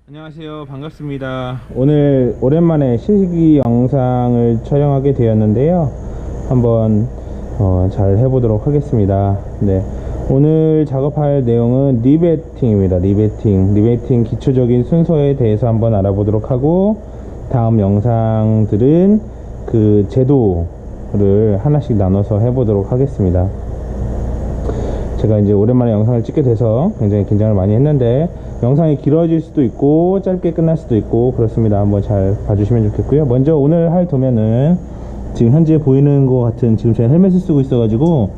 안녕하세요. 반갑습니다. 오늘 오랜만에 실기 영상을 촬영하게 되었는데요. 한번 잘 해보도록 하겠습니다. 네, 오늘 작업할 내용은 리베팅입니다. 리베팅 기초적인 순서에 대해서 한번 알아보도록 하고, 다음 영상들은 그 제도를 하나씩 나눠서 해보도록 하겠습니다. 제가 이제 오랜만에 영상을 찍게 돼서 굉장히 긴장을 많이 했는데, 영상이 길어질 수도 있고 짧게 끝날 수도 있고 그렇습니다. 한번 잘 봐주시면 좋겠고요. 먼저 오늘 할 도면은 지금 현재 보이는 것 같은, 지금 제가 헬멧을 쓰고 있어 가지고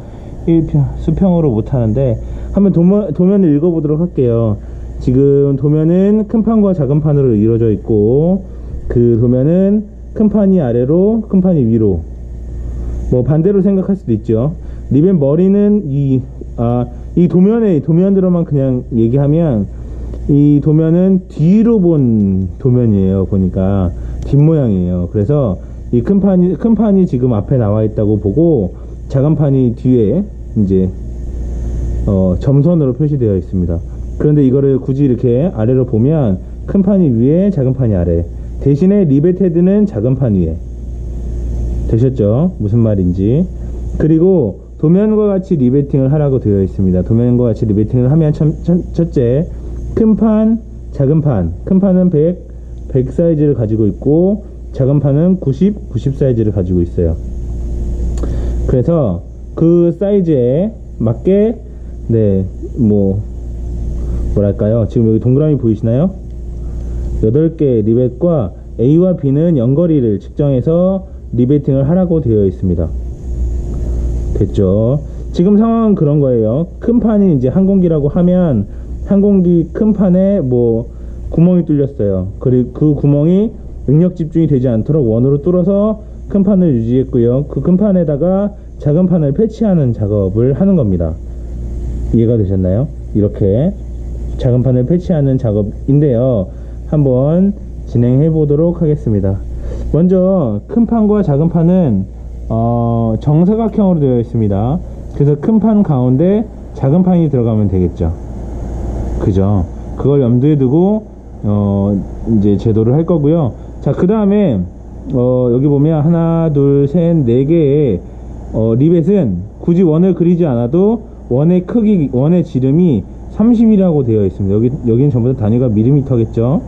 수평으로 못하는데 한번 도면을 읽어보도록 할게요. 지금 도면은 큰 판과 작은 판으로 이루어져 있고, 그 도면은 큰 판이 아래로 큰 판이 위로, 뭐 반대로 생각할 수도 있죠. 리벤 머리는 이 도면으로만 그냥 얘기하면, 이 도면은 뒤로 본 도면이에요. 보니까 뒷모양이에요. 그래서 이 큰 판이 지금 앞에 나와 있다고 보고, 작은 판이 뒤에 이제 점선으로 표시되어 있습니다. 그런데 이거를 굳이 이렇게 아래로 보면 큰 판이 위에, 작은 판이 아래. 대신에 리벳 헤드는 작은 판 위에. 되셨죠? 무슨 말인지. 그리고 도면과 같이 리베팅을 하라고 되어 있습니다. 도면과 같이 리베팅을 하면 첫째, 큰 판, 작은 판. 큰 판은 100 사이즈를 가지고 있고, 작은 판은 90 사이즈를 가지고 있어요. 그래서 그 사이즈에 맞게, 네, 뭐랄까요. 지금 여기 동그라미 보이시나요? 8개 리벳과 A와 B는 연거리를 측정해서 리베팅을 하라고 되어 있습니다. 됐죠? 지금 상황은 그런 거예요. 큰 판이 이제 항공기라고 하면, 항공기 큰 판에 구멍이 뚫렸어요. 그리고 그 구멍이 응력 집중이 되지 않도록 원으로 뚫어서 큰 판을 유지했고요. 그 큰 판에다가 작은 판을 패치하는 작업을 하는 겁니다. 이해가 되셨나요? 이렇게 작은 판을 패치하는 작업인데요. 한번 진행해 보도록 하겠습니다. 먼저 큰 판과 작은 판은 정사각형으로 되어 있습니다. 그래서 큰 판 가운데 작은 판이 들어가면 되겠죠. 그죠? 그걸 염두에 두고 이제 제도를 할 거고요. 자, 그 다음에 여기 보면 하나, 둘, 셋, 네 개의 리벳은 굳이 원을 그리지 않아도 원의 크기, 원의 지름이 30이라고 되어 있습니다. 여기는 전부 다 단위가 밀리미터겠죠.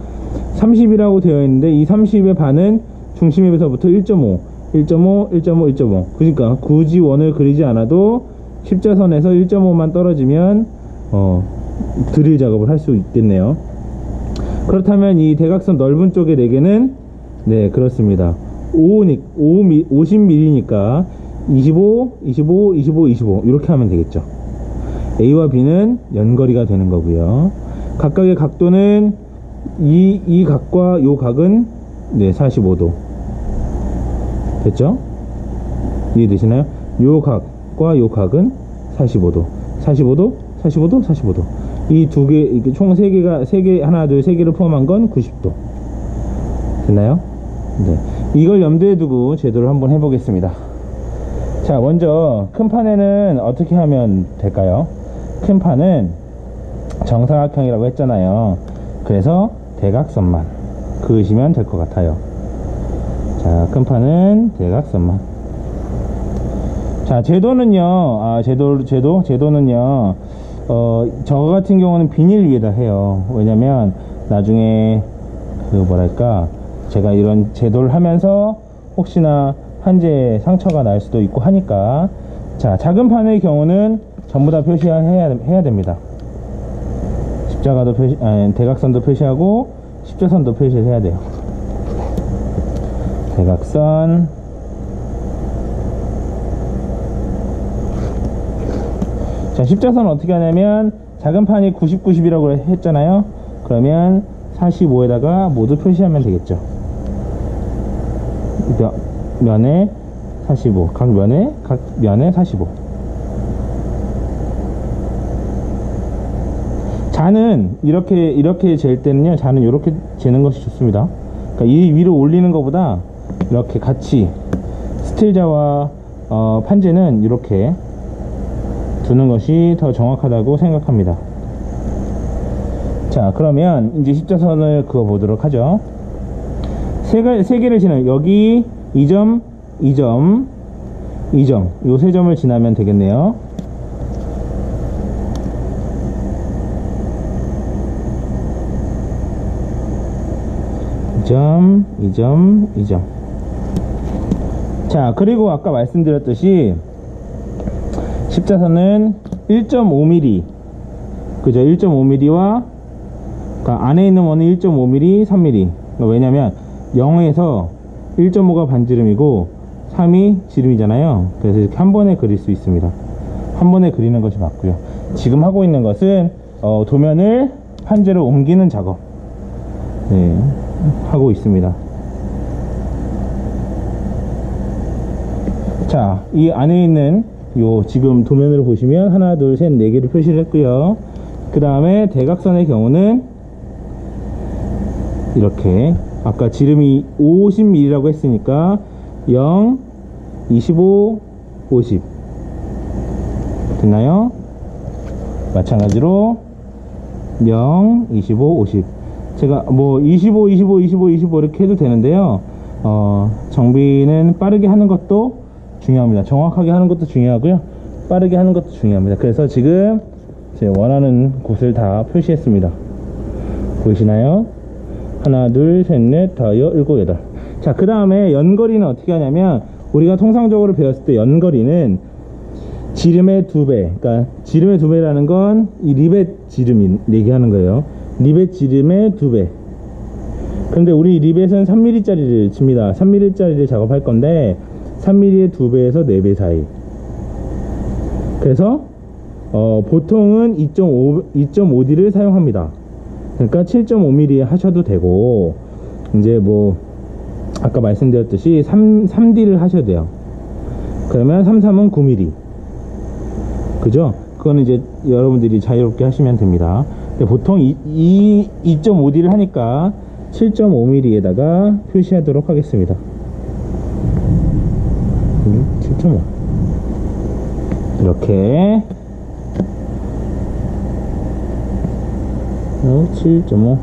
30이라고 되어 있는데, 이 30의 반은 중심에서부터 1.5, 1.5, 1.5, 1.5. 그러니까 굳이 원을 그리지 않아도 십자선에서 1.5만 떨어지면 드릴 작업을 할 수 있겠네요. 그렇다면 이 대각선 넓은 쪽의 4개는, 네, 그렇습니다. 50mm니까 25, 25, 25, 25 이렇게 하면 되겠죠. A와 B는 연거리가 되는 거고요. 각각의 각도는 이 각과 요 각은, 네, 45도. 됐죠? 이해되시나요? 요 각과 요 각은 45도. 45도, 45도, 45도. 이 두 개, 총 3개, 하나, 둘, 3개를 포함한 건 90도. 됐나요? 네. 이걸 염두에 두고 제도를 한번 해보겠습니다. 자, 먼저 큰 판에는 어떻게 하면 될까요? 큰 판은 정사각형이라고 했잖아요. 그래서 대각선만 그으시면 될 것 같아요. 자, 큰 판은 대각선만. 자, 제도는요, 제도는요, 저 같은 경우는 비닐 위에다 해요. 왜냐면 나중에 제가 이런 제도를 하면서 혹시나 한지에 상처가 날 수도 있고 하니까. 자, 작은 판의 경우는 전부 다 표시해야 됩니다. 십자가도 대각선도 표시하고 십자선도 표시를 해야 돼요. 대각선, 자, 십자선은 어떻게 하냐면, 작은 판이 90, 90이라고 했잖아요. 그러면 45에다가 모두 표시하면 되겠죠. 면에 45, 각 면에 45. 자는 이렇게 잴 때는요, 자는 이렇게 재는 것이 좋습니다. 그러니까 이 위로 올리는 것보다 이렇게 같이 스틸자와 판재는 이렇게 두는 것이 더 정확하다고 생각합니다. 자, 그러면 이제 십자선을 그어 보도록 하죠. 세 개를 지나면 여기 2점, 2점, 2점, 요 세 점을 지나면 되겠네요. 점, 2점, 2점. 자, 그리고 아까 말씀드렸듯이 십자선은 1.5mm, 그죠? 1.5mm와 그러니까 안에 있는 원은 1.5mm, 3mm. 왜냐면 0에서 1.5가 반지름이고 3이 지름이잖아요. 그래서 이렇게 한 번에 그릴 수 있습니다. 한 번에 그리는 것이 맞고요. 지금 하고 있는 것은 도면을 판재로 옮기는 작업, 네, 하고 있습니다. 자, 이 안에 있는 요 지금 도면을 보시면 하나, 둘, 셋, 네 개를 표시를 했고요. 그 다음에 대각선의 경우는 이렇게 아까 지름이 50mm라고 했으니까 0, 25, 50 됐나요? 마찬가지로 0, 25, 50. 제가 뭐 25, 25, 25, 25 이렇게 해도 되는데요. 정비는 빠르게 하는 것도 중요합니다. 정확하게 하는 것도 중요하고요. 빠르게 하는 것도 중요합니다. 그래서 지금 제 원하는 곳을 다 표시했습니다. 보이시나요? 하나, 둘, 셋, 넷, 다섯, 일곱, 여덟. 자, 그 다음에 연거리는 어떻게 하냐면 우리가 통상적으로 배웠을 때 연거리는 지름의 2배, 그러니까 지름의 2배라는 건 이 리벳 지름이 얘기하는 거예요. 리벳 지름의 2배. 그런데 우리 리벳은 3mm 짜리를 칩니다. 3mm 짜리를 작업할 건데 3mm의 2배에서 4배 사이. 그래서 보통은 2.5D를 사용합니다. 그러니까 7.5mm에 하셔도 되고, 이제 뭐 아까 말씀드렸듯이 3D를 하셔도 돼요. 그러면 33은 9mm, 그죠? 그거는 이제 여러분들이 자유롭게 하시면 됩니다. 보통 2.5D를 하니까 7.5mm에다가 표시하도록 하겠습니다. 7.5 이렇게 7.5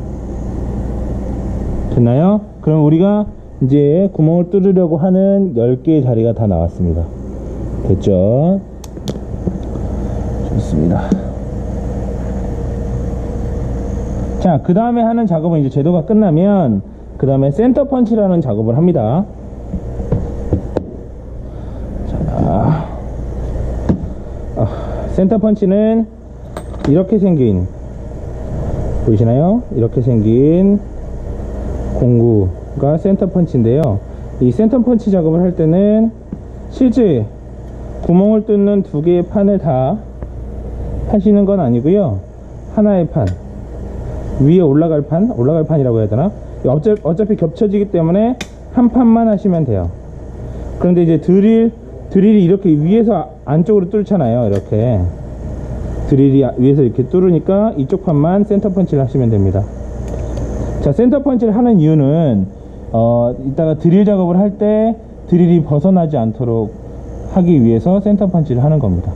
됐나요? 그럼 우리가 이제 구멍을 뚫으려고 하는 10개의 자리가 다 나왔습니다. 됐죠? 좋습니다. 자, 그 다음에 하는 작업은 이제 제도가 끝나면 그 다음에 센터 펀치라는 작업을 합니다. 자, 센터 펀치는 이렇게 생긴, 보이시나요? 이렇게 생긴 공구가 센터 펀치인데요. 이 센터 펀치 작업을 할 때는 실제 구멍을 뚫는 두 개의 판을 다 하시는 건 아니고요. 하나의 판, 위에 올라갈 판이라고 해야 되나? 어차피 겹쳐지기 때문에 한 판만 하시면 돼요. 그런데 이제 드릴이 이렇게 위에서 안쪽으로 뚫잖아요. 이렇게 드릴이 위에서 이렇게 뚫으니까 이쪽 판만 센터 펀치를 하시면 됩니다. 자, 센터 펀치를 하는 이유는 이따가 드릴 작업을 할 때 드릴이 벗어나지 않도록 하기 위해서 센터 펀치를 하는 겁니다.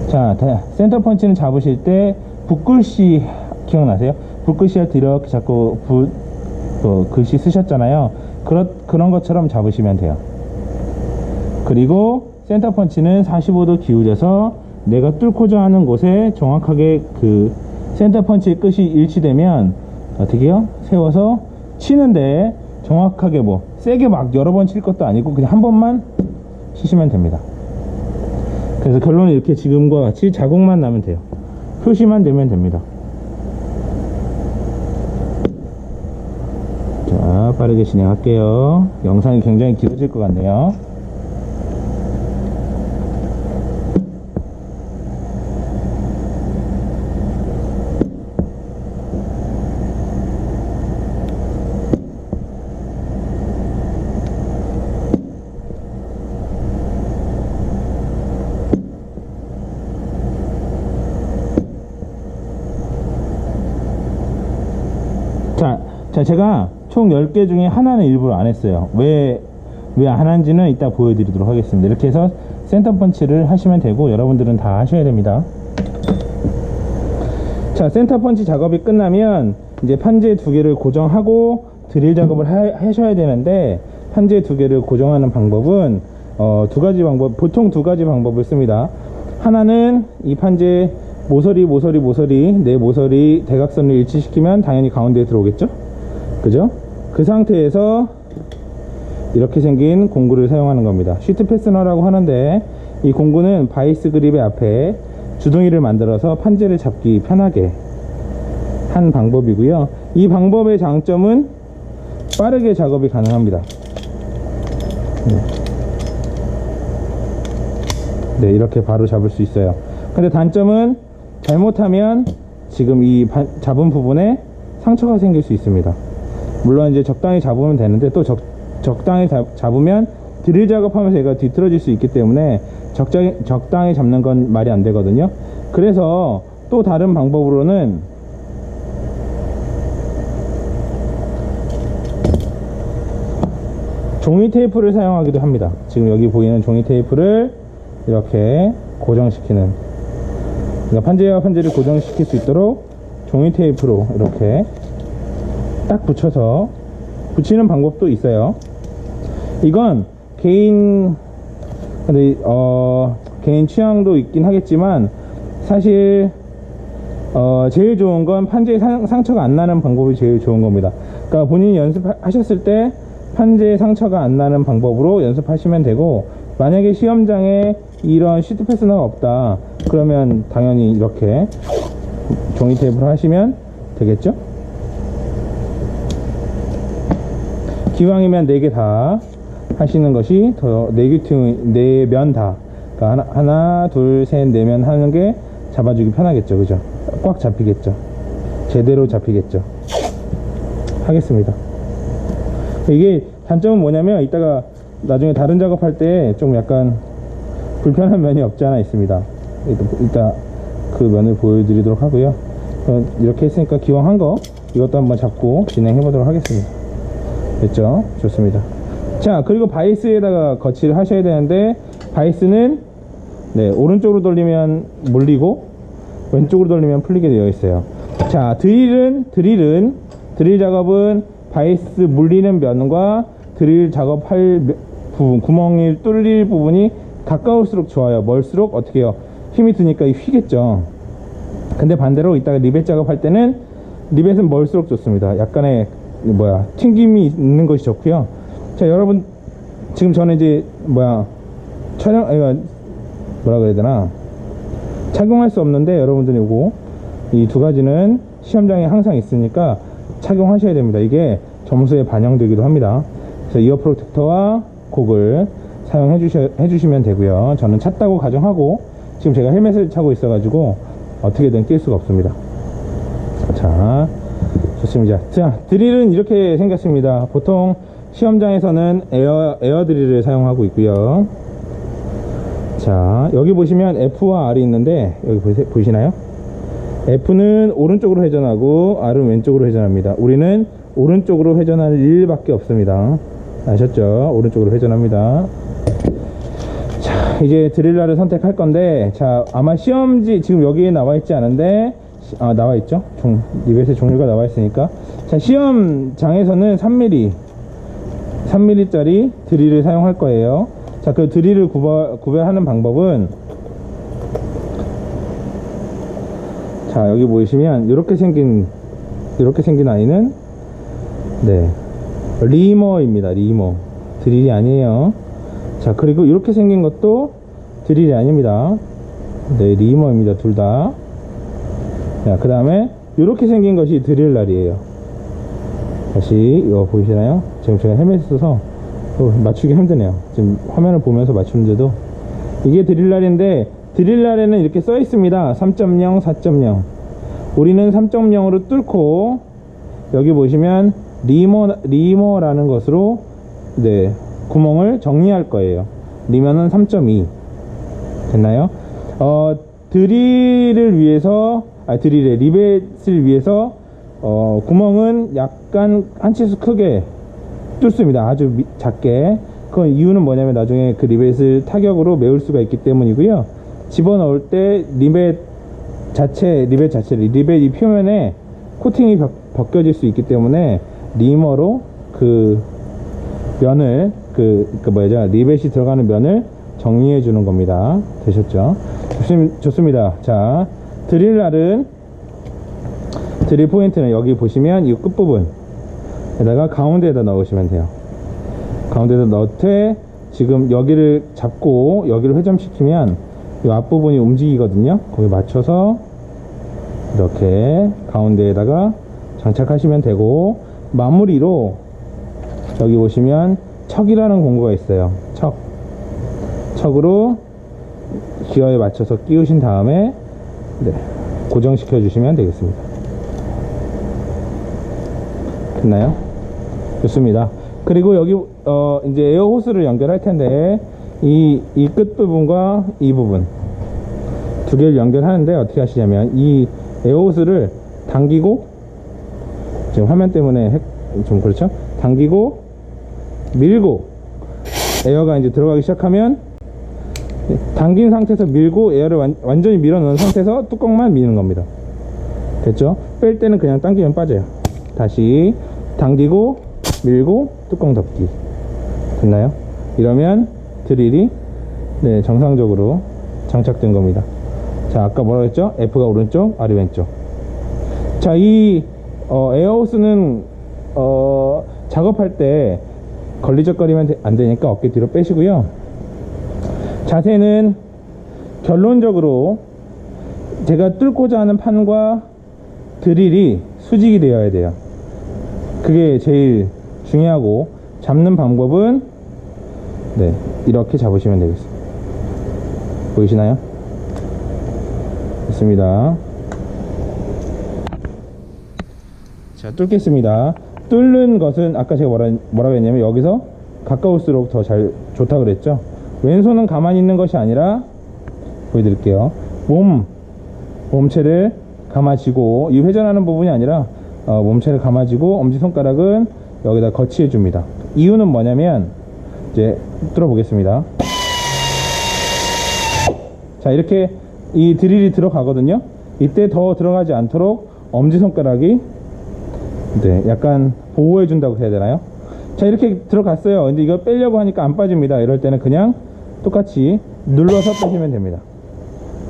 자, 센터 펀치는 잡으실 때 붓글씨 기억나세요? 붓글씨할 때 이렇게 자꾸 글씨 쓰셨잖아요. 그런 것처럼 잡으시면 돼요. 그리고 센터 펀치는 45도 기울여서 내가 뚫고자 하는 곳에 정확하게 그 센터 펀치의 끝이 일치되면 어떻게 해요? 세워서 치는데 정확하게 뭐 세게 막 여러 번 칠 것도 아니고 그냥 한 번만 치시면 됩니다. 그래서 결론은 이렇게 지금과 같이 자국만 나면 돼요. 표시만 되면 됩니다. 자, 빠르게 진행할게요. 영상이 굉장히 길어질 것 같네요. 자, 제가 총 10개 중에 하나는 일부러 안 했어요. 왜 안 한지는 이따 보여드리도록 하겠습니다. 이렇게 해서 센터 펀치를 하시면 되고 여러분들은 다 하셔야 됩니다. 자, 센터 펀치 작업이 끝나면 이제 판재 두 개를 고정하고 드릴 작업을 하셔야 되는데, 판재 두 개를 고정하는 방법은 두 가지 방법, 보통 두 가지 방법을 씁니다. 하나는 이 판재 모서리 네 모서리 대각선을 일치시키면 당연히 가운데에 들어오겠죠, 그죠? 그 상태에서 이렇게 생긴 공구를 사용하는 겁니다. 시트 패스너라고 하는데, 이 공구는 바이스 그립의 앞에 주둥이를 만들어서 판재를 잡기 편하게 한 방법이고요. 이 방법의 장점은 빠르게 작업이 가능합니다. 네, 이렇게 바로 잡을 수 있어요. 근데 단점은 잘못하면 지금 이 잡은 부분에 상처가 생길 수 있습니다. 물론 이제 적당히 잡으면 되는데, 또 적당히 잡으면 드릴 작업하면서 얘가 뒤틀어질 수 있기 때문에 적당히 잡는 건 말이 안 되거든요. 그래서 또 다른 방법으로는 종이 테이프를 사용하기도 합니다. 지금 여기 보이는 종이 테이프를 이렇게 고정시키는, 그러니까 판재와 판재를 고정시킬 수 있도록 종이 테이프로 이렇게 딱 붙여서 붙이는 방법도 있어요. 이건 개인 취향도 있긴 하겠지만, 사실 제일 좋은 건 판재에 상처가 안 나는 방법이 제일 좋은 겁니다. 그러니까 본인이 연습하셨을 때 판재에 상처가 안 나는 방법으로 연습하시면 되고, 만약에 시험장에 이런 시트 패스너가 없다 그러면 당연히 이렇게 종이 테이프로 하시면 되겠죠. 기왕이면 4개 다 하시는 것이 더, 4면 다, 그러니까 하나 둘 셋 4면 하는 게 잡아주기 편하겠죠, 그죠? 꽉 잡히겠죠, 제대로 잡히겠죠. 하겠습니다. 이게 단점은 뭐냐면, 이따가 나중에 다른 작업할 때 좀 약간 불편한 면이 없지 않아 있습니다. 이따 그 면을 보여드리도록 하고요. 이렇게 했으니까 기왕 한 거 이것도 한번 잡고 진행해 보도록 하겠습니다. 됐죠? 좋습니다. 자, 그리고 바이스에다가 거치를 하셔야 되는데, 바이스는 네, 오른쪽으로 돌리면 물리고 왼쪽으로 돌리면 풀리게 되어 있어요. 자, 드릴 작업은 바이스 물리는 면과 드릴 작업할 부분, 구멍이 뚫릴 부분이 가까울수록 좋아요. 멀수록 어떻게 해요? 힘이 드니까 휘겠죠. 근데 반대로 이따가 리벳 작업할 때는 리벳은 멀수록 좋습니다. 약간의 튕김이 있는 것이 좋고요. 자, 여러분, 지금 저는 이제 그래야 되나, 착용할 수 없는데, 여러분들 요거 이 두 가지는 시험장에 항상 있으니까 착용하셔야 됩니다. 이게 점수에 반영되기도 합니다. 그래서 이어 프로텍터와 고글 사용해 주시면 되고요. 저는 찼다고 가정하고 지금 제가 헬멧을 차고 있어 가지고 어떻게든 낄 수가 없습니다. 자, 좋습니다. 자, 드릴은 이렇게 생겼습니다. 보통 시험장에서는 에어 드릴을 사용하고 있고요. 자, 여기 보시면 F와 R이 있는데, 여기 보이시나요? F는 오른쪽으로 회전하고 R은 왼쪽으로 회전합니다. 우리는 오른쪽으로 회전할 일밖에 없습니다. 아셨죠? 오른쪽으로 회전합니다. 자, 이제 드릴러를 선택할 건데, 자, 아마 시험지 지금 여기에 나와 있지 않은데, 나와 있죠? 리벳의 종류가 나와 있으니까. 자, 시험장에서는 3mm 짜리 드릴을 사용할 거예요. 자, 그 드릴을 구별하는 방법은, 자, 여기 보시면 이렇게 생긴 아이는 네, 리머입니다. 리머. 드릴이 아니에요. 자, 그리고 이렇게 생긴 것도 드릴이 아닙니다. 네, 리머입니다. 둘 다. 자, 그 다음에 이렇게 생긴 것이 드릴날이에요. 다시 이거 보이시나요? 지금 제가 헬멧을 써서 맞추기 힘드네요. 지금 화면을 보면서 맞추는데도 이게 드릴날인데, 드릴날에는 이렇게 써 있습니다. 3.0, 4.0. 우리는 3.0으로 뚫고 여기 보시면 리머라는 것으로 네, 구멍을 정리할 거예요. 리머는 3.2. 됐나요? 드릴을 위해서, 리벳을 위해서 구멍은 약간 한 치수 크게 뚫습니다. 아주 작게. 그 이유는 뭐냐면 나중에 그 리벳을 타격으로 메울 수가 있기 때문이고요. 집어넣을 때 리벳 리벳 자체를, 리벳 이 표면에 코팅이 벗겨질 수 있기 때문에 리머로 그 면을 리벳이 들어가는 면을 정리해 주는 겁니다. 되셨죠? 좋습니다. 자, 드릴 포인트는 여기 보시면 이 끝부분에다가 가운데에다 넣으시면 돼요. 가운데에다 넣되 지금 여기를 잡고 여기를 회전시키면 이 앞부분이 움직이거든요. 거기 맞춰서 이렇게 가운데에다가 장착하시면 되고, 마무리로 여기 보시면 척이라는 공구가 있어요. 척으로 기어에 맞춰서 끼우신 다음에 고정시켜 주시면 되겠습니다. 됐나요? 좋습니다. 그리고 여기 이제 에어 호스를 연결할 텐데 이 끝부분과 이 부분 두 개를 연결하는데 어떻게 하시냐면 이 에어 호스를 당기고, 지금 화면 때문에 좀 그렇죠? 당기고 밀고 에어가 이제 들어가기 시작하면 당긴 상태에서 밀고 에어를 완전히 밀어 넣은 상태에서 뚜껑만 미는 겁니다. 됐죠? 뺄 때는 그냥 당기면 빠져요. 다시 당기고 밀고 뚜껑 덮기. 됐나요? 이러면 드릴이 정상적으로 장착된 겁니다. 자, 아까 뭐라고 했죠? F가 오른쪽, R이 왼쪽. 자, 이 에어호스는 작업할 때 걸리적거리면 안 되니까 어깨 뒤로 빼시고요. 자세는 결론적으로 제가 뚫고자 하는 판과 드릴이 수직이 되어야 돼요. 그게 제일 중요하고, 잡는 방법은 이렇게 잡으시면 되겠습니다. 보이시나요? 됐습니다. 자, 뚫겠습니다. 뚫는 것은 아까 제가 뭐라고 했냐면 여기서 가까울수록 더 좋다 그랬죠. 왼손은 가만히 있는 것이 아니라 보여드릴게요. 몸체를 감아쥐고, 이 회전하는 부분이 아니라 몸체를 감아쥐고 엄지손가락은 여기다 거치해 줍니다. 이유는 뭐냐면 이제 뚫어 보겠습니다. 자, 이렇게 이 드릴이 들어가거든요. 이때 더 들어가지 않도록 엄지손가락이 약간 보호해 준다고 해야 되나요? 자, 이렇게 들어갔어요. 근데 이거 빼려고 하니까 안 빠집니다. 이럴 때는 그냥 똑같이 눌러서 빼시면 됩니다.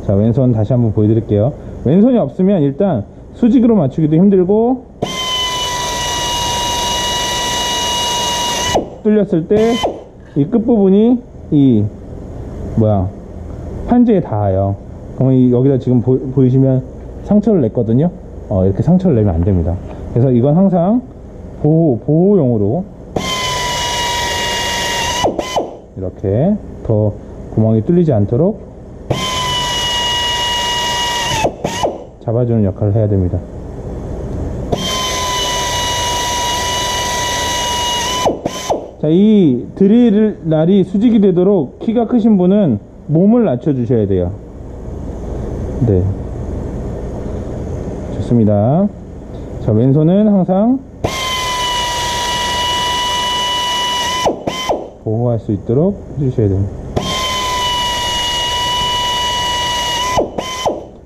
자, 왼손 다시 한번 보여드릴게요. 왼손이 없으면 일단 수직으로 맞추기도 힘들고, 뚫렸을 때 이 끝부분이 판지에 닿아요. 그러면 여기다 지금 보이시면 상처를 냈거든요. 이렇게 상처를 내면 안 됩니다. 그래서 이건 항상 보호용으로 이렇게 더 구멍이 뚫리지 않도록 잡아주는 역할을 해야 됩니다. 자, 이 드릴 날이 수직이 되도록 키가 크신 분은 몸을 낮춰 주셔야 돼요. 네, 좋습니다. 자, 왼손은 항상 보호할 수 있도록 해주셔야 됩니다.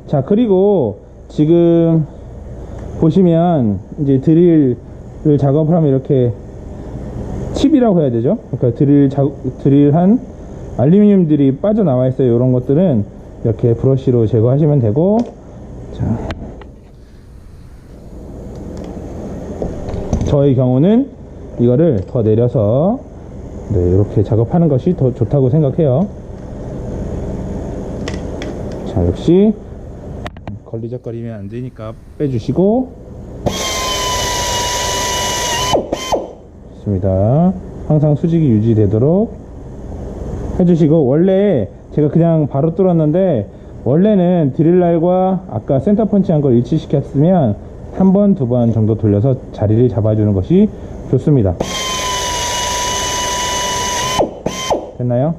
자, 그리고 지금 보시면 이제 드릴을 작업을 하면 이렇게 칩이라고 해야 되죠. 그러니까 드릴한 알루미늄들이 빠져나와 있어요. 이런 것들은 이렇게 브러쉬로 제거하시면 되고, 자, 저의 경우는 이거를 더 내려서 이렇게 작업하는 것이 더 좋다고 생각해요. 자, 역시 걸리적거리면 안 되니까 빼주시고, 좋습니다. 항상 수직이 유지되도록 해주시고, 원래 제가 그냥 바로 뚫었는데 원래는 드릴날과 아까 센터 펀치한 걸 일치시켰으면 한 번, 두 번 정도 돌려서 자리를 잡아주는 것이 좋습니다. 됐나요?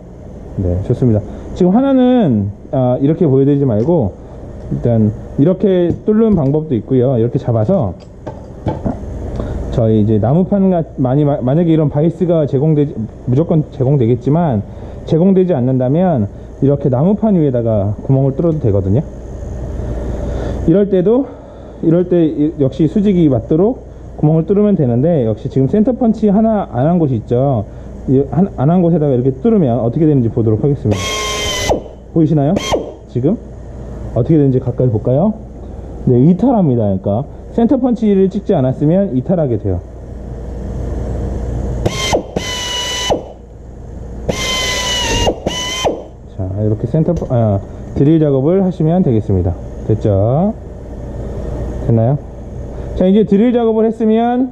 네, 좋습니다. 지금 하나는 이렇게 보여드리지 말고 일단 이렇게 뚫는 방법도 있고요. 이렇게 잡아서 저희 이제 나무판 만약에 이런 바이스가 무조건 제공되겠지만, 제공되지 않는다면 이렇게 나무판 위에다가 구멍을 뚫어도 되거든요. 이럴 때 역시 수직이 맞도록 구멍을 뚫으면 되는데, 역시 지금 센터 펀치 하나 안 한 곳이 있죠. 안 한 곳에다가 이렇게 뚫으면 어떻게 되는지 보도록 하겠습니다. 보이시나요? 지금 어떻게 되는지 가까이 볼까요? 네, 이탈합니다. 그러니까 센터 펀치를 찍지 않았으면 이탈하게 돼요. 자, 이렇게 드릴 작업을 하시면 되겠습니다. 됐죠? 됐나요? 자, 이제 드릴 작업을 했으면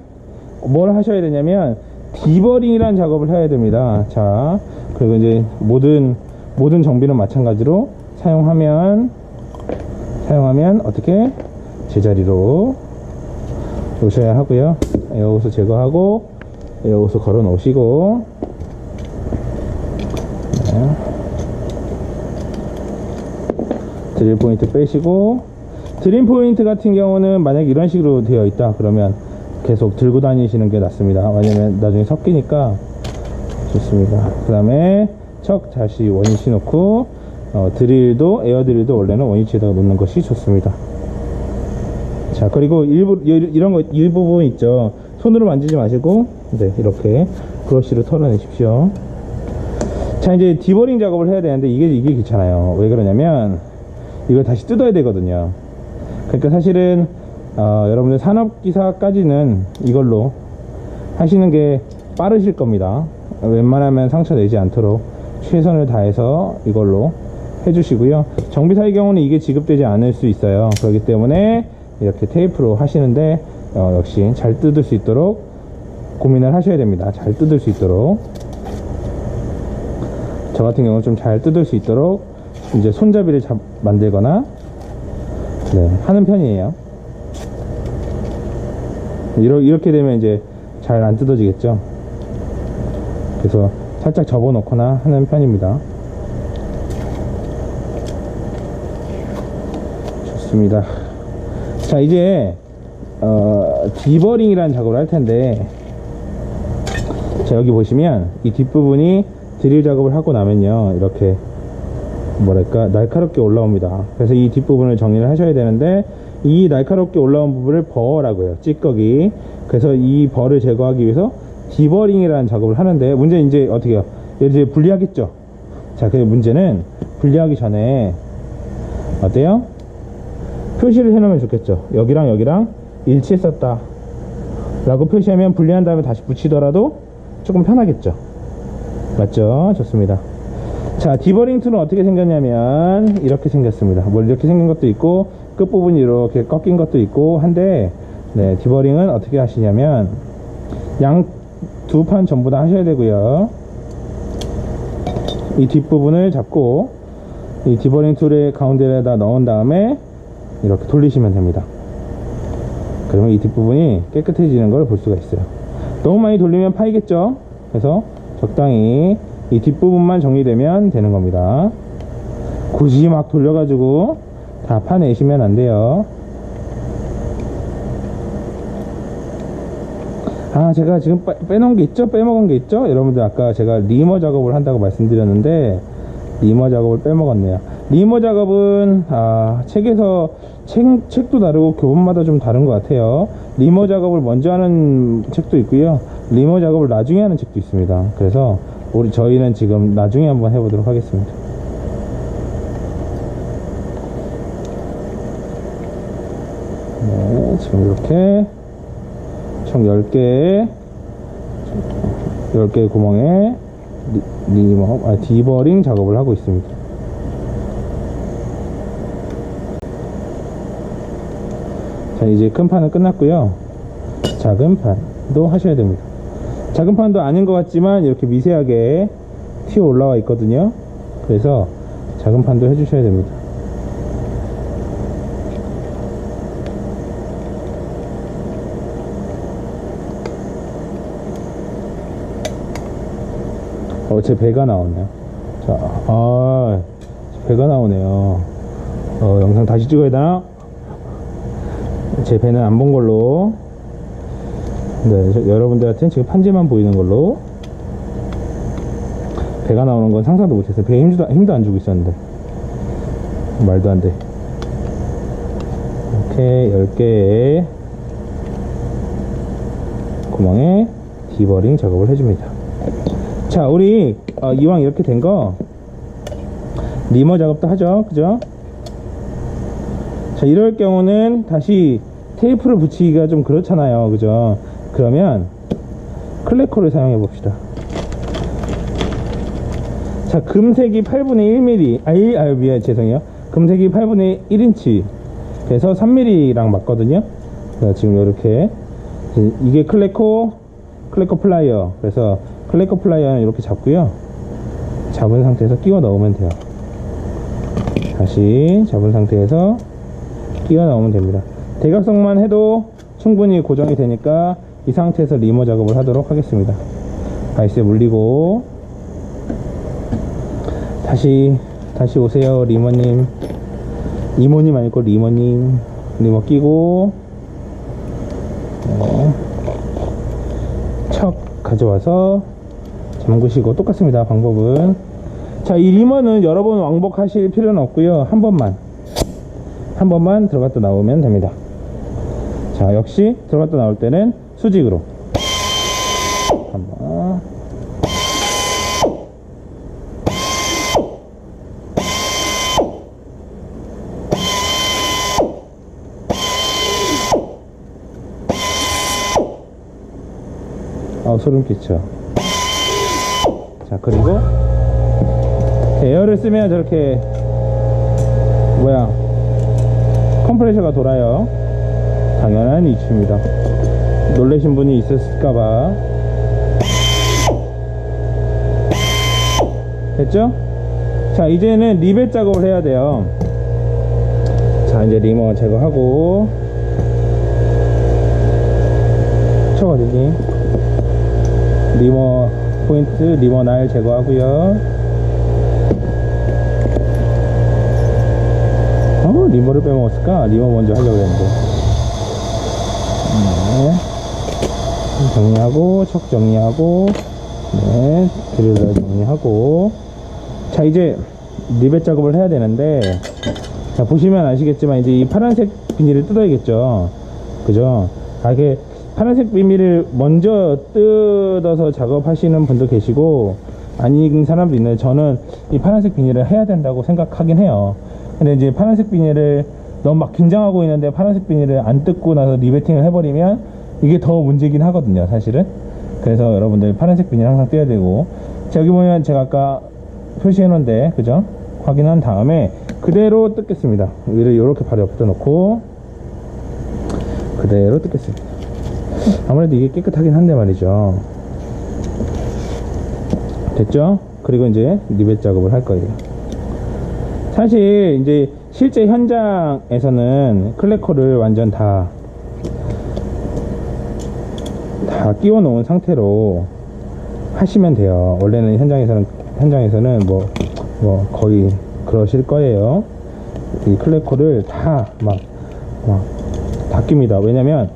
뭘 하셔야 되냐면 디버링이라는 작업을 해야 됩니다. 자, 그리고 이제 모든 정비는 마찬가지로 사용하면 어떻게 제자리로 오셔야 하고요. 여기서 제거하고 여기서 걸어 놓으시고, 네. 드릴 포인트 빼시고, 드릴 포인트 같은 경우는 만약에 이런 식으로 되어 있다 그러면 계속 들고 다니시는 게 낫습니다. 왜냐면 나중에 섞이니까. 좋습니다. 그 다음에 척 다시 원위치 놓고, 에어 드릴도 원래는 원위치에다가 놓는 것이 좋습니다. 자, 그리고 이 부분 있죠. 손으로 만지지 마시고, 네, 이렇게 브러쉬로 털어내십시오. 자, 이제 디버링 작업을 해야 되는데 이게 귀찮아요. 왜 그러냐면 이걸 다시 뜯어야 되거든요. 그러니까 사실은 여러분들 산업기사까지는 이걸로 하시는 게 빠르실 겁니다. 웬만하면 상처 내지 않도록 최선을 다해서 이걸로 해주시고요. 정비사의 경우는 이게 지급되지 않을 수 있어요. 그렇기 때문에 이렇게 테이프로 하시는데 역시 잘 뜯을 수 있도록 고민을 하셔야 됩니다. 잘 뜯을 수 있도록, 저 같은 경우는 좀 잘 뜯을 수 있도록 이제 손잡이를 만들거나, 네, 하는 편이에요. 이렇게 되면 이제 잘 안 뜯어지겠죠. 그래서 살짝 접어 놓거나 하는 편입니다. 좋습니다. 자, 이제 디버링이라는 작업을 할 텐데, 자, 여기 보시면 이 뒷부분이 드릴 작업을 하고 나면요, 이렇게 뭐랄까 날카롭게 올라옵니다. 그래서 이 뒷부분을 정리를 하셔야 되는데, 이 날카롭게 올라온 부분을 버라고 해요. 찌꺼기. 그래서 이 벌을 제거하기 위해서 디버링이라는 작업을 하는데, 문제는 이제 어떻게 해요? 이제 분리하겠죠. 자, 그 문제는 분리하기 전에 어때요? 표시를 해놓으면 좋겠죠. 여기랑 여기랑 일치했었다 라고 표시하면 분리한 다음에 다시 붙이더라도 조금 편하겠죠. 맞죠? 좋습니다. 자, 디버링 툴은 어떻게 생겼냐면 이렇게 생겼습니다. 뭐 이렇게 생긴 것도 있고 끝부분이 이렇게 꺾인 것도 있고 한데, 네, 디버링은 어떻게 하시냐면 양 두 판 전부 다 하셔야 되고요. 이 뒷부분을 잡고 이 디버링 툴의 가운데에다 넣은 다음에 이렇게 돌리시면 됩니다. 그러면 이 뒷부분이 깨끗해지는 걸 볼 수가 있어요. 너무 많이 돌리면 파이겠죠. 그래서 적당히 이 뒷부분만 정리되면 되는 겁니다. 굳이 막 돌려가지고 다 파내시면 안 돼요. 아, 제가 지금 빼놓은 게 있죠? 빼먹은 게 있죠? 여러분들 아까 제가 리머 작업을 한다고 말씀드렸는데 리머 작업을 빼먹었네요. 리머 작업은 책에서 책도 다르고 교본마다 좀 다른 것 같아요. 리머 작업을 먼저 하는 책도 있고요, 리머 작업을 나중에 하는 책도 있습니다. 그래서 저희는 지금 나중에 한번 해보도록 하겠습니다. 네, 지금 이렇게 총 10개의 구멍에 디버링 작업을 하고 있습니다. 자, 이제 큰 판은 끝났고요. 작은 판도 하셔야 됩니다. 작은 판도 아닌 것 같지만 이렇게 미세하게 튀어 올라와 있거든요. 그래서 작은 판도 해주셔야 됩니다. 제 배가 나오네요. 자, 배가 나오네요. 영상 다시 찍어야 되나? 제 배는 안 본 걸로. 네, 여러분들한테는 지금 판지만 보이는 걸로. 배가 나오는 건 상상도 못했어요. 배에 힘도 안 주고 있었는데. 말도 안 돼. 이렇게 10개의 구멍에 디버링 작업을 해줍니다. 자, 우리 이왕 이렇게 된 거 리머 작업도 하죠, 그죠? 자, 이럴 경우는 다시 테이프를 붙이기가 좀 그렇잖아요, 그죠? 그러면 클레코를 사용해 봅시다. 자, 금색이 8분의 1mm, 미안, 죄송해요. 금색이 8분의 1인치 그래서 3mm랑 맞거든요. 지금 이렇게, 이게 클레코 플라이어. 그래서 클레코 플라이어는 이렇게 잡고요, 잡은 상태에서 끼워 넣으면 돼요. 다시 잡은 상태에서 끼워 넣으면 됩니다. 대각선만 해도 충분히 고정이 되니까 이 상태에서 리머 작업을 하도록 하겠습니다. 바이스에 물리고 다시 오세요, 리머님. 이모님 아니고 리머님. 리머 끼고 척 가져와서 잠그시고, 똑같습니다, 방법은. 자, 이 리머는 여러 번 왕복하실 필요는 없고요, 한 번만 들어갔다 나오면 됩니다. 자, 역시 들어갔다 나올 때는 수직으로 한번. 소름 끼쳐. 자, 그리고 에어를 쓰면 저렇게 컴프레셔가 돌아요. 당연한 이치입니다. 놀라신 분이 있었을까봐. 됐죠? 자, 이제는 리벳 작업을 해야 돼요. 자, 이제 리머 제거하고, 어디니? 리머 포인트, 리머 날 제거하고요. 리머를 빼먹었을까? 리머 먼저 하려고 했는데. 정리하고, 척 정리하고, 드릴러 정리하고. 자, 이제 리벳 작업을 해야 되는데, 자, 보시면 아시겠지만 이제 이 파란색 비닐을 뜯어야겠죠, 그죠? 이게 파란색 비닐을 먼저 뜯어서 작업하시는 분도 계시고 아닌 사람도 있는데, 저는 이 파란색 비닐을 해야 된다고 생각하긴 해요. 근데 이제 파란색 비닐을 너무 막 긴장하고 있는데 파란색 비닐을 안 뜯고 나서 리베팅을 해버리면 이게 더 문제긴 하거든요, 사실은. 그래서 여러분들 파란색 비닐 항상 떼야 되고. 자, 여기 보면 제가 아까 표시해 놓은데, 그죠? 확인한 다음에 그대로 뜯겠습니다. 위를 이렇게 바로 옆에다 놓고 그대로 뜯겠습니다. 아무래도 이게 깨끗하긴 한데 말이죠. 됐죠? 그리고 이제 리벳 작업을 할 거예요. 사실 이제 실제 현장에서는 클레코를 완전 다 끼워 놓은 상태로 하시면 돼요. 원래는 현장에서는 뭐 거의 그러실 거예요. 이 클레코를 다 끼웁니다. 왜냐면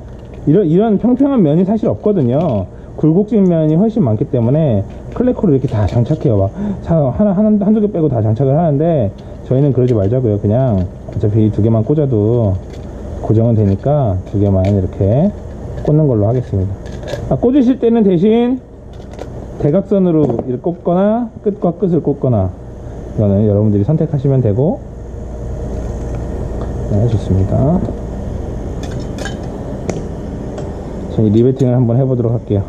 이런 평평한 면이 사실 없거든요. 굴곡진 면이 훨씬 많기 때문에 클레코를 이렇게 다 장착해요. 한두 개 빼고 다 장착을 하는데, 저희는 그러지 말자고요. 그냥 어차피 두 개만 꽂아도 고정은 되니까 두 개만 이렇게 꽂는 걸로 하겠습니다. 꽂으실 때는 대신 대각선으로 이렇게 꽂거나 끝과 끝을 꽂거나, 이거는 여러분들이 선택하시면 되고. 네, 좋습니다. 자, 이 리베팅을 한번 해보도록 할게요.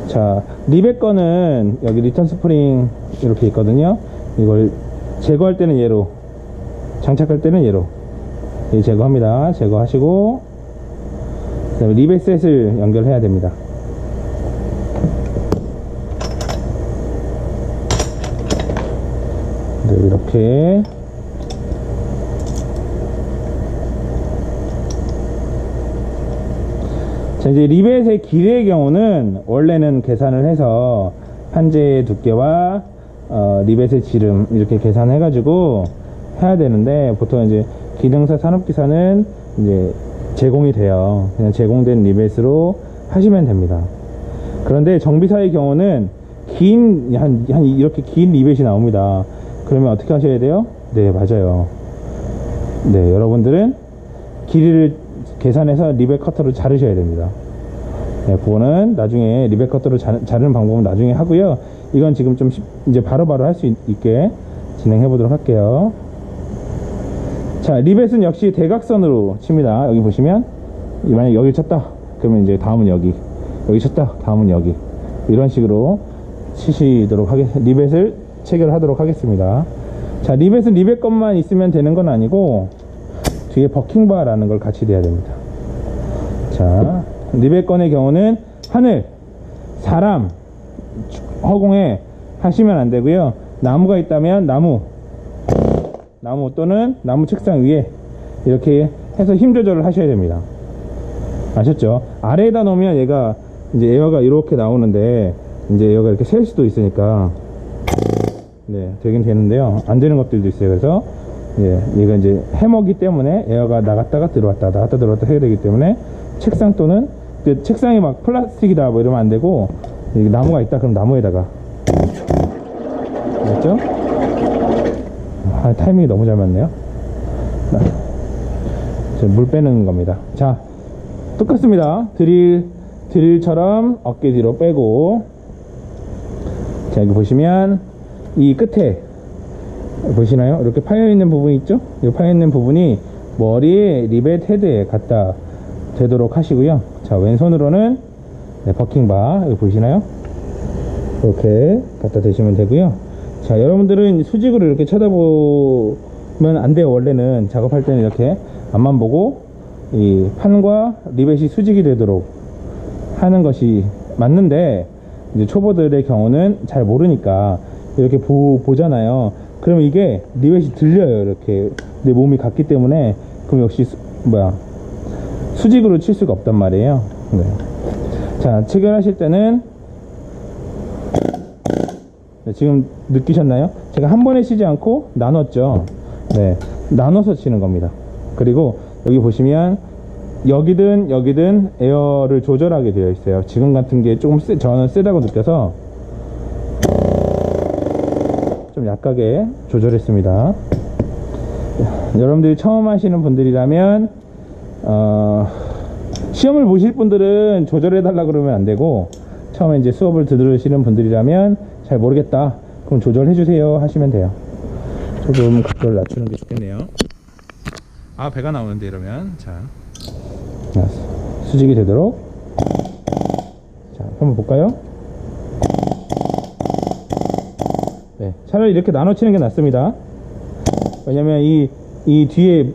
자, 리벳 거는 여기 리턴 스프링 이렇게 있거든요. 이걸 제거할 때는 얘로, 장착할 때는 얘로 제거합니다. 제거하시고, 그 다음에 리벳 셋을 연결해야 됩니다. 네, 이렇게. 자, 이제 리벳의 길이의 경우는 원래는 계산을 해서 판재의 두께와 리벳의 지름 이렇게 계산해 가지고 해야 되는데, 보통 이제 기능사 산업기사는 이제 제공이 돼요. 그냥 제공된 리벳으로 하시면 됩니다. 그런데 정비사의 경우는 한 이렇게 긴 리벳이 나옵니다. 그러면 어떻게 하셔야 돼요? 네, 맞아요. 네, 여러분들은 길이를 계산해서 리벳 커터로 자르셔야 됩니다. 네, 그거는 나중에 리벳 커터로 자르는 방법은 나중에 하고요. 이건 지금 좀 이제 바로바로 할 수 있게 진행해 보도록 할게요. 자, 리벳은 역시 대각선으로 칩니다. 여기 보시면 만약 여기 쳤다 그러면 이제 다음은 여기 쳤다 다음은 여기, 이런 식으로 치시도록 리벳을 체결하도록 하겠습니다. 자, 리벳은 리벳 것만 있으면 되는 건 아니고 뒤에 버킹바라는 걸 같이 돼야 됩니다. 자, 리벳 건의 경우는 하늘, 사람, 허공에 하시면 안 되고요. 나무가 있다면 나무 또는 나무 책상 위에 이렇게 해서 힘 조절을 하셔야 됩니다. 아셨죠? 아래에다 놓으면 얘가 이제 에어가 이렇게 나오는데 이제 에어가 이렇게 셀 수도 있으니까 네, 되긴 되는데요. 안 되는 것들도 있어요. 그래서 예, 얘가 이제 해머기 때문에 에어가 나갔다가 들어왔다 해야 되기 때문에 책상 또는 책상이 막 플라스틱이다 뭐 이러면 안 되고, 나무가 있다 그럼 나무에다가, 알겠죠? 타이밍이 너무 잘 맞네요. 물 빼는 겁니다. 자, 똑같습니다. 드릴처럼 어깨 뒤로 빼고, 자, 여기 보시면 이 끝에 보시나요? 이렇게 파여있는 부분이 있죠? 이 파여있는 부분이 머리에 리벳 헤드에 갖다 되도록 하시고요. 자, 왼손으로는 네, 버킹바 여기 보이시나요? 이렇게 갖다 대시면 되고요. 자, 여러분들은 수직으로 이렇게 쳐다보면 안 돼요. 원래는 작업할 때는 이렇게 앞만 보고 이 판과 리벳이 수직이 되도록 하는 것이 맞는데, 이제 초보들의 경우는 잘 모르니까 이렇게 보잖아요. 그러면 이게 리벳이 들려요. 이렇게 내 몸이 같기 때문에. 그럼 역시 수직으로 칠 수가 없단 말이에요. 네. 자, 체결하실 때는 네, 지금 느끼셨나요? 제가 한 번에 치지 않고 나눴죠. 네, 나눠서 치는 겁니다. 그리고 여기 보시면 여기든 에어를 조절하게 되어 있어요. 지금 같은 게 조금 저는 세다고 느껴서 좀 약하게 조절했습니다. 여러분들이 처음 하시는 분들이라면 시험을 보실 분들은 조절해 달라 그러면 안 되고, 처음에 이제 수업을 들으시는 분들이라면 잘 모르겠다 그럼 조절해 주세요 하시면 돼요. 조금 각도를 낮추는 게 좋겠네요. 아, 배가 나오는데 이러면. 자, 수직이 되도록. 자, 한번 볼까요? 네, 차라리 이렇게 나눠 치는 게 낫습니다. 왜냐면 이 뒤에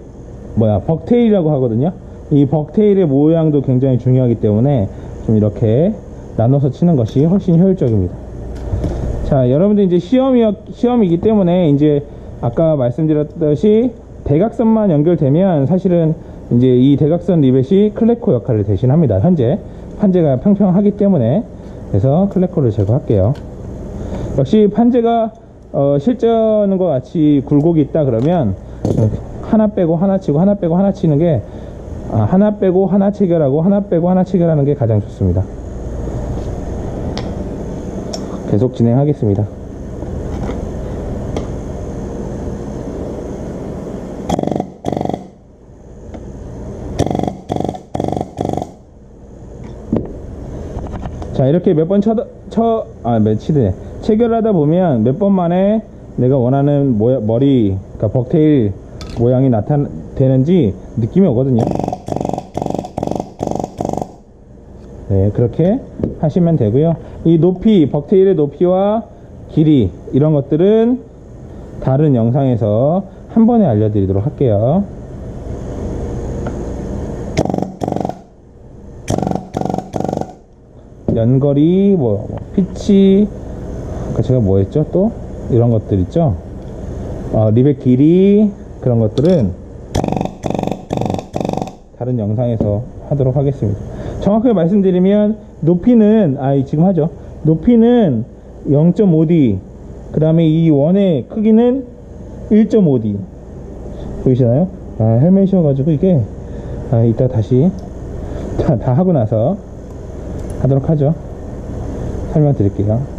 벅테일이라고 하거든요. 이 벅테일의 모양도 굉장히 중요하기 때문에 좀 이렇게 나눠서 치는 것이 훨씬 효율적입니다. 자, 여러분들 이제 시험이기 때문에 이제 아까 말씀드렸듯이 대각선만 연결되면 사실은 이제 이 대각선 리벳이 클레코 역할을 대신합니다. 현재 판재가 평평하기 때문에. 그래서 클레코를 제거할게요. 역시 판재가 실전과 같이 굴곡이 있다 그러면 하나 빼고 하나 치고 하나 빼고 하나 치는 게 하나 빼고 하나 체결하고 하나 빼고 하나 체결하는 게 가장 좋습니다. 계속 진행하겠습니다. 자, 이렇게 몇 번 체결하다 보면 몇 번 만에 내가 원하는 머리, 그러니까 벅테일 모양이 나타나는지 느낌이 오거든요. 네, 그렇게 하시면 되고요. 이 높이, 벅테일의 높이와 길이, 이런 것들은 다른 영상에서 한 번에 알려드리도록 할게요. 연거리, 피치, 아까 제가 뭐 했죠? 또 이런 것들 있죠? 리벳 길이, 그런 것들은 다른 영상에서 하도록 하겠습니다. 정확하게 말씀드리면 높이는 지금 하죠. 높이는 0.5D, 그 다음에 이 원의 크기는 1.5D. 보이시나요? 헬멧이어가지고 이게 이따 다시 다 하고 나서 하도록 하죠. 설명드릴게요.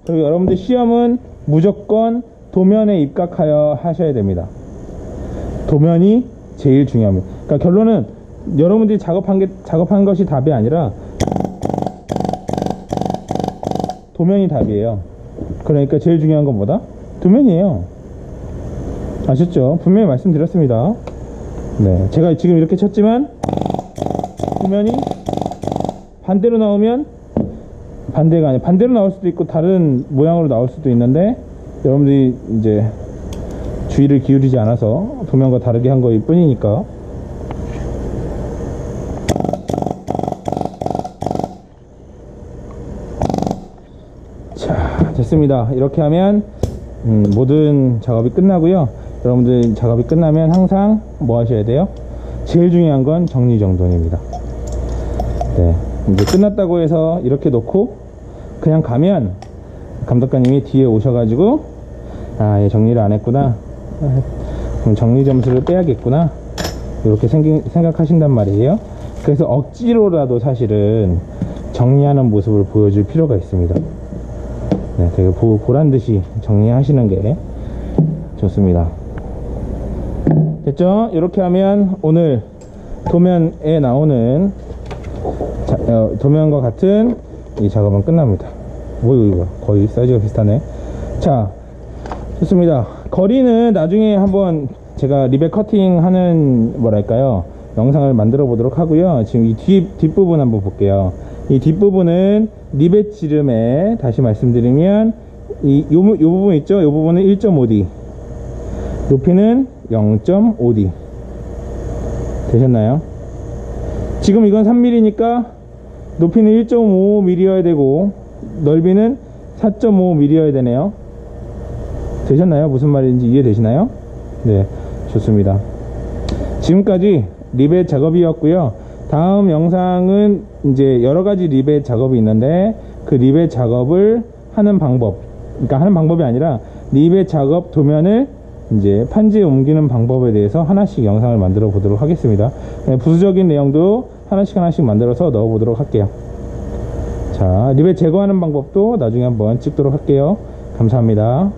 그리고 여러분들 시험은 무조건 도면에 입각하여 하셔야 됩니다. 도면이 제일 중요합니다. 그러니까 결론은 여러분들이 작업한 것이 답이 아니라 도면이 답이에요. 그러니까 제일 중요한 건 뭐다? 도면이에요. 아셨죠? 분명히 말씀드렸습니다. 네, 제가 지금 이렇게 쳤지만 도면이 반대로 나오면 반대가 아니라 반대로 나올 수도 있고 다른 모양으로 나올 수도 있는데 여러분들이 이제 주의를 기울이지 않아서 도면과 다르게 한 거일 뿐이니까. 자, 됐습니다. 이렇게 하면 모든 작업이 끝나고요. 여러분들 작업이 끝나면 항상 뭐 하셔야 돼요? 제일 중요한 건 정리정돈입니다. 네, 이제 끝났다고 해서 이렇게 놓고 그냥 가면 감독관님이 뒤에 오셔가지고 아, 얘 정리를 안 했구나, 그럼 정리 점수를 빼야겠구나, 이렇게 생각하신단 말이에요. 그래서 억지로라도 사실은 정리하는 모습을 보여줄 필요가 있습니다. 네, 되게 보란듯이 정리하시는 게 좋습니다. 됐죠? 이렇게 하면 오늘 도면에 나오는 도면과 같은 이 작업은 끝납니다. 이거 거의 사이즈가 비슷하네. 자, 좋습니다. 거리는 나중에 한번 제가 리벳 커팅 하는 뭐랄까요, 영상을 만들어 보도록 하고요. 지금 이 뒷부분 한번 볼게요. 이 뒷부분은 리벳 지름에 다시 말씀드리면 요 부분 있죠? 요 부분은 1.5D, 높이는 0.5D 되셨나요? 지금 이건 3mm니까 높이는 1.5mm여야 되고 넓이는 4.5mm여야 되네요. 되셨나요? 무슨 말인지 이해되시나요? 네, 좋습니다. 지금까지 리벳 작업이었고요. 다음 영상은 이제 여러가지 리벳 작업이 있는데 그 리벳 작업을 하는 방법, 그러니까 하는 방법이 아니라 리벳 작업 도면을 이제 판지에 옮기는 방법에 대해서 하나씩 영상을 만들어 보도록 하겠습니다. 부수적인 내용도 하나씩 만들어서 넣어 보도록 할게요. 자, 리벳 제거하는 방법도 나중에 한번 찍도록 할게요. 감사합니다.